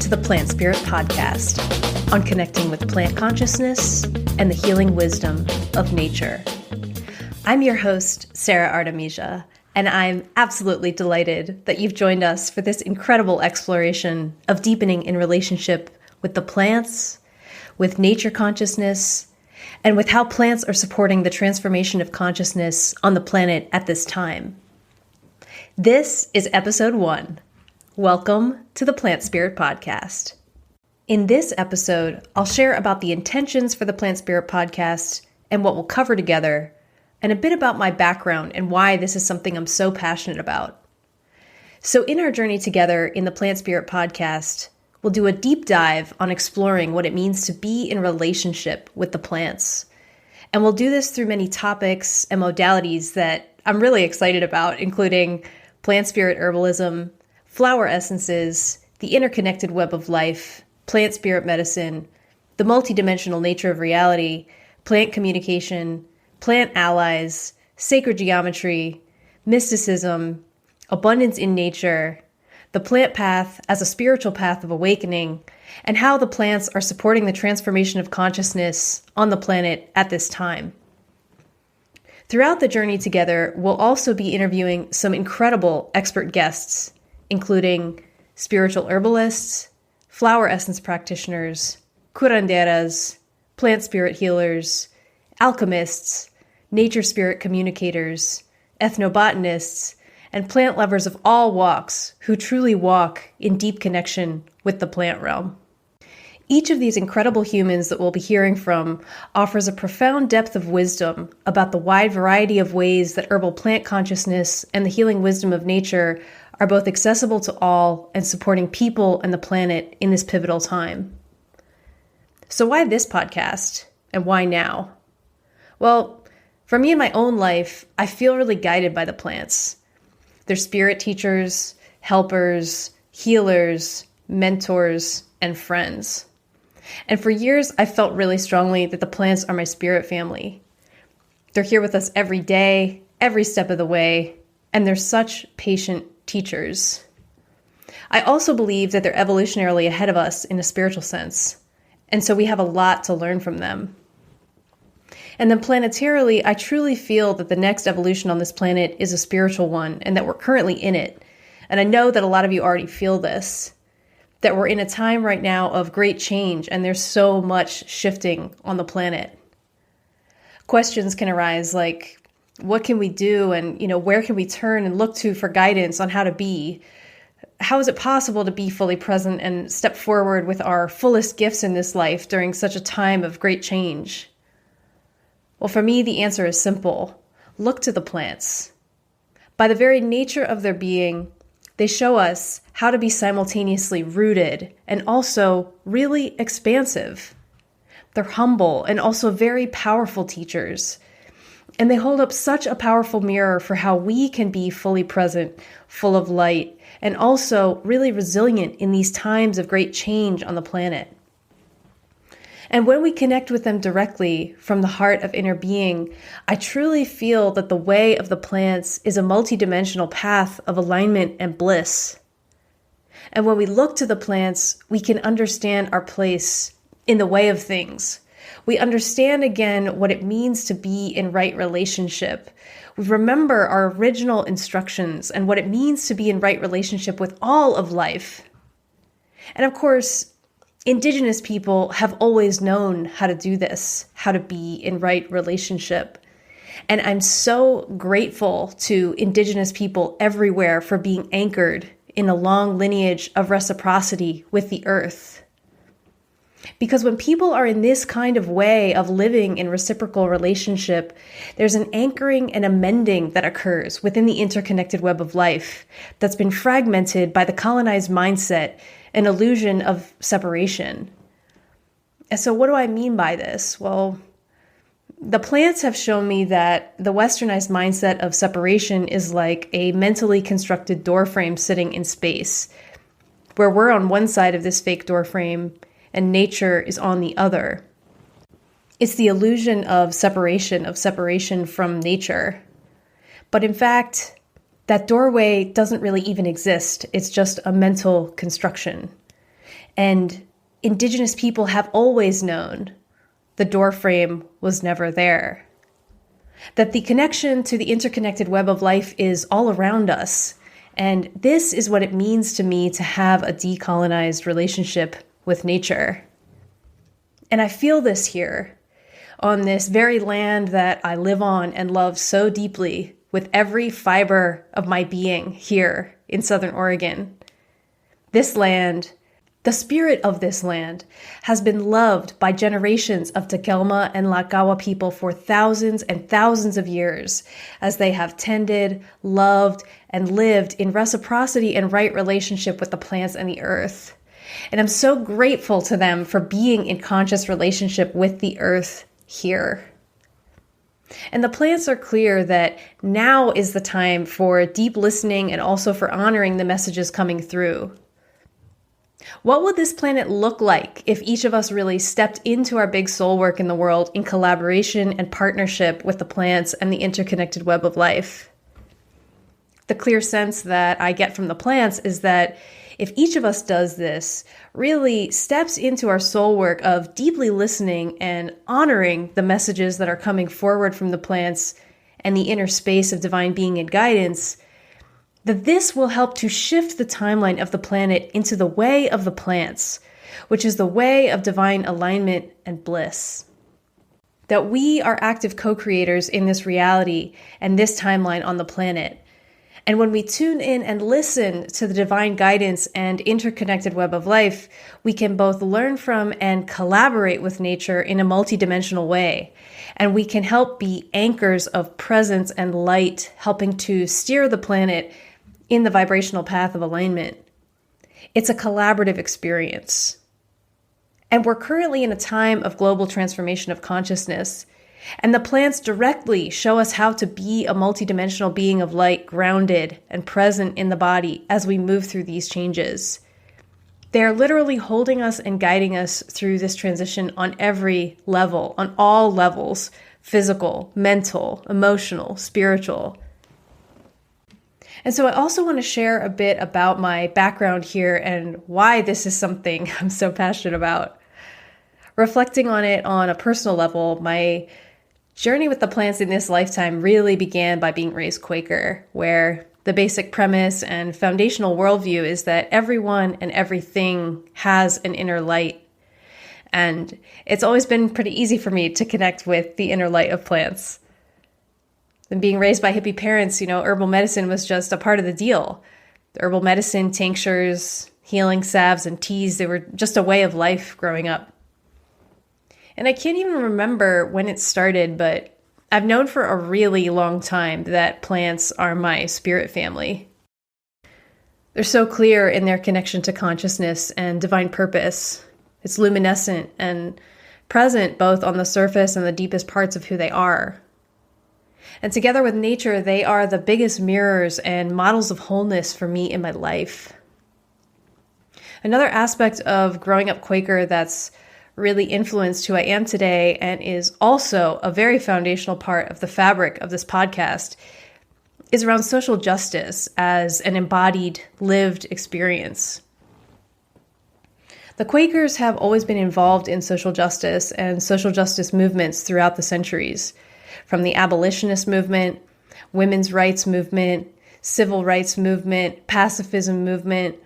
to the Plant Spirit Podcast on connecting with plant consciousness and the healing wisdom of nature. I'm your host, Sara Artemisia, and I'm absolutely delighted that you've joined us for this incredible exploration of deepening in relationship with the plants, with nature consciousness, and with how plants are supporting the transformation of consciousness on the planet at this time. This is episode 1. Welcome to the Plant Spirit Podcast. In this episode, I'll share about the intentions for the Plant Spirit Podcast and what we'll cover together, and a bit about my background and why this is something I'm so passionate about. So in our journey together in the Plant Spirit Podcast, we'll do a deep dive on exploring what it means to be in relationship with the plants. And we'll do this through many topics and modalities that I'm really excited about, including plant spirit herbalism, flower essences, the interconnected web of life, plant spirit medicine, the multidimensional nature of reality, plant communication, plant allies, sacred geometry, mysticism, abundance in nature, the plant path as a spiritual path of awakening, and how the plants are supporting the transformation of consciousness on the planet at this time. Throughout the journey together, we'll also be interviewing some incredible expert guests, including spiritual herbalists, flower essence practitioners, curanderas, plant spirit healers, alchemists, nature spirit communicators, ethnobotanists, and plant lovers of all walks who truly walk in deep connection with the plant realm. Each of these incredible humans that we'll be hearing from offers a profound depth of wisdom about the wide variety of ways that herbal plant consciousness and the healing wisdom of nature are both accessible to all and supporting people and the planet in this pivotal time. So why this podcast, and why now? Well, for me in my own life, I feel really guided by the plants. They're spirit teachers, helpers, healers, mentors, and friends. And for years, I felt really strongly that the plants are my spirit family. They're here with us every day, every step of the way, and they're such patient teachers. I also believe that they're evolutionarily ahead of us in a spiritual sense, and so we have a lot to learn from them. And then planetarily, I truly feel that the next evolution on this planet is a spiritual one, and that we're currently in it. And I know that a lot of you already feel this, that we're in a time right now of great change, and there's so much shifting on the planet. Questions can arise like, what can we do? And, where can we turn and look to for guidance on how to be? How is it possible to be fully present and step forward with our fullest gifts in this life during such a time of great change? Well, for me, the answer is simple. Look to the plants. By the very nature of their being, they show us how to be simultaneously rooted and also really expansive. They're humble and also very powerful teachers. And they hold up such a powerful mirror for how we can be fully present, full of light, and also really resilient in these times of great change on the planet. And when we connect with them directly from the heart of inner being, I truly feel that the way of the plants is a multidimensional path of alignment and bliss. And when we look to the plants, we can understand our place in the way of things. We understand again what it means to be in right relationship. We remember our original instructions and what it means to be in right relationship with all of life. And of course, Indigenous people have always known how to do this, how to be in right relationship. And I'm so grateful to Indigenous people everywhere for being anchored in a long lineage of reciprocity with the earth. Because when people are in this kind of way of living in reciprocal relationship, there's an anchoring and a mending that occurs within the interconnected web of life that's been fragmented by the colonized mindset and illusion of separation. And so what do I mean by this? Well, the plants have shown me that the westernized mindset of separation is like a mentally constructed doorframe sitting in space, where we're on one side of this fake doorframe and nature is on the other. It's the illusion of separation from nature. But in fact, that doorway doesn't really even exist. It's just a mental construction. And Indigenous people have always known the doorframe was never there. That the connection to the interconnected web of life is all around us. And this is what it means to me to have a decolonized relationship with nature. And I feel this here, on this very land that I live on and love so deeply with every fiber of my being here in Southern Oregon. This land, the spirit of this land, has been loved by generations of Takelma and Lakawa people for thousands and thousands of years, as they have tended, loved, and lived in reciprocity and right relationship with the plants and the earth. And I'm so grateful to them for being in conscious relationship with the earth here. And the plants are clear that now is the time for deep listening and also for honoring the messages coming through. What would this planet look like if each of us really stepped into our big soul work in the world in collaboration and partnership with the plants and the interconnected web of life? The clear sense that I get from the plants is that if each of us does this, really steps into our soul work of deeply listening and honoring the messages that are coming forward from the plants and the inner space of divine being and guidance, that this will help to shift the timeline of the planet into the way of the plants, which is the way of divine alignment and bliss. That we are active co-creators in this reality and this timeline on the planet. And when we tune in and listen to the divine guidance and interconnected web of life, we can both learn from and collaborate with nature in a multidimensional way. And we can help be anchors of presence and light, helping to steer the planet in the vibrational path of alignment. It's a collaborative experience. And we're currently in a time of global transformation of consciousness. And the plants directly show us how to be a multidimensional being of light, grounded and present in the body as we move through these changes. They are literally holding us and guiding us through this transition on every level, on all levels, physical, mental, emotional, spiritual. And so I also want to share a bit about my background here and why this is something I'm so passionate about. Reflecting on it on a personal level, my journey with the plants in this lifetime really began by being raised Quaker, where the basic premise and foundational worldview is that everyone and everything has an inner light. And it's always been pretty easy for me to connect with the inner light of plants. And being raised by hippie parents, herbal medicine was just a part of the deal. The herbal medicine, tinctures, healing salves, and teas, they were just a way of life growing up. And I can't even remember when it started, but I've known for a really long time that plants are my spirit family. They're so clear in their connection to consciousness and divine purpose. It's luminescent and present both on the surface and the deepest parts of who they are. And together with nature, they are the biggest mirrors and models of wholeness for me in my life. Another aspect of growing up Quaker that's really influenced who I am today and is also a very foundational part of the fabric of this podcast is around social justice as an embodied, lived experience. The Quakers have always been involved in social justice and social justice movements throughout the centuries, from the abolitionist movement, women's rights movement, civil rights movement, pacifism movement.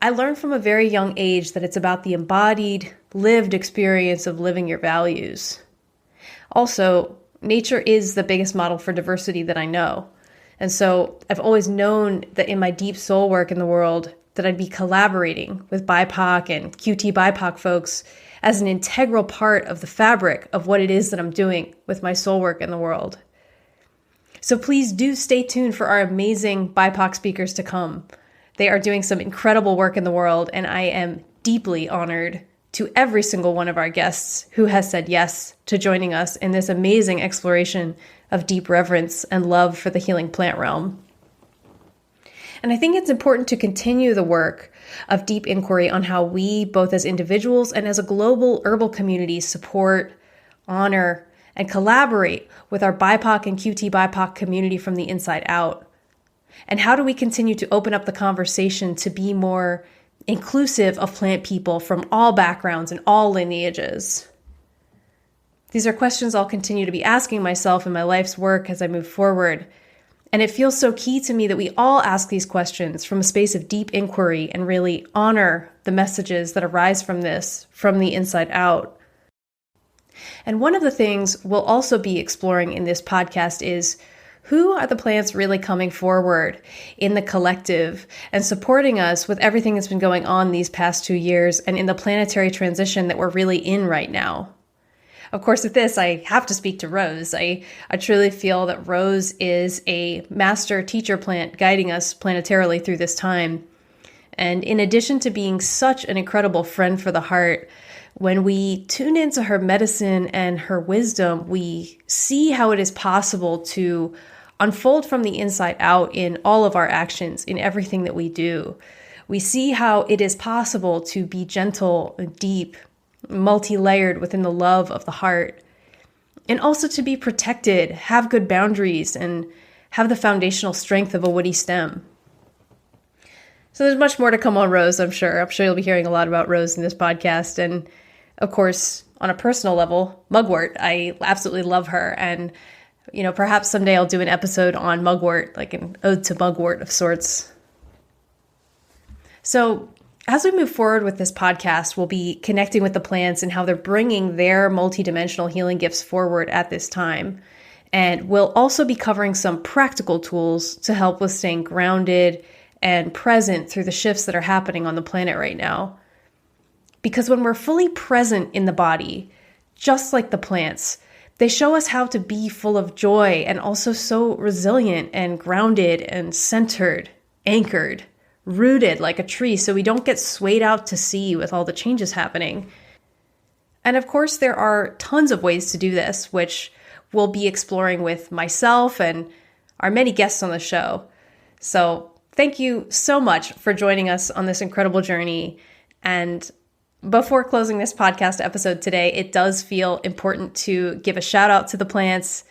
I learned from a very young age that it's about the embodied, lived experience of living your values. Also, nature is the biggest model for diversity that I know. And so I've always known that in my deep soul work in the world, that I'd be collaborating with BIPOC and QT BIPOC folks as an integral part of the fabric of what it is that I'm doing with my soul work in the world. So please do stay tuned for our amazing BIPOC speakers to come. They are doing some incredible work in the world, and I am deeply honored to every single one of our guests who has said yes to joining us in this amazing exploration of deep reverence and love for the healing plant realm. And I think it's important to continue the work of deep inquiry on how we, both as individuals and as a global herbal community, support, honor, and collaborate with our BIPOC and QT BIPOC community from the inside out. And how do we continue to open up the conversation to be more inclusive of plant people from all backgrounds and all lineages? These are questions I'll continue to be asking myself in my life's work as I move forward. And it feels so key to me that we all ask these questions from a space of deep inquiry and really honor the messages that arise from this, from the inside out. And one of the things we'll also be exploring in this podcast is, who are the plants really coming forward in the collective and supporting us with everything that's been going on these past 2 years and in the planetary transition that we're really in right now? Of course, with this, I have to speak to Rose. I truly feel that Rose is a master teacher plant guiding us planetarily through this time. And in addition to being such an incredible friend for the heart, when we tune into her medicine and her wisdom, we see how it is possible to unfold from the inside out in all of our actions, in everything that we do. We see how it is possible to be gentle, deep, multi-layered within the love of the heart, and also to be protected, have good boundaries, and have the foundational strength of a woody stem. So there's much more to come on Rose, I'm sure. I'm sure you'll be hearing a lot about Rose in this podcast. And of course, on a personal level, mugwort. I absolutely love her. And perhaps someday I'll do an episode on mugwort, like an ode to mugwort of sorts. So as we move forward with this podcast, we'll be connecting with the plants and how they're bringing their multidimensional healing gifts forward at this time. And we'll also be covering some practical tools to help with staying grounded and present through the shifts that are happening on the planet right now. Because when we're fully present in the body, just like the plants, they show us how to be full of joy and also so resilient and grounded and centered, anchored, rooted like a tree, so we don't get swayed out to sea with all the changes happening. And of course, there are tons of ways to do this, which we'll be exploring with myself and our many guests on the show. So thank you so much for joining us on this incredible journey. And before closing this podcast episode today, it does feel important to give a shout out to the plants,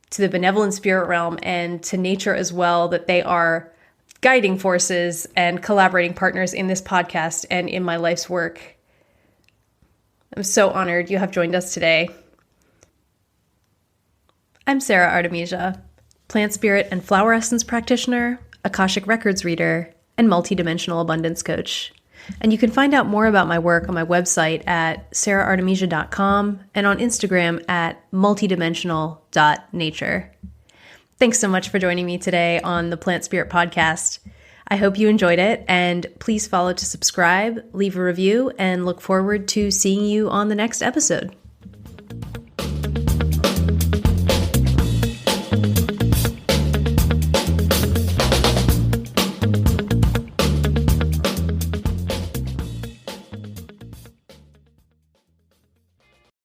to the benevolent spirit realm, and to nature as well, that they are guiding forces and collaborating partners in this podcast and in my life's work. I'm so honored you have joined us today. I'm Sara Artemisia, plant spirit and flower essence practitioner, Akashic Records reader, and multidimensional abundance coach. And you can find out more about my work on my website at saraartemisia.com and on Instagram at multidimensional.nature. Thanks so much for joining me today on the Plant Spirit Podcast. I hope you enjoyed it, and please follow to subscribe, leave a review, and look forward to seeing you on the next episode.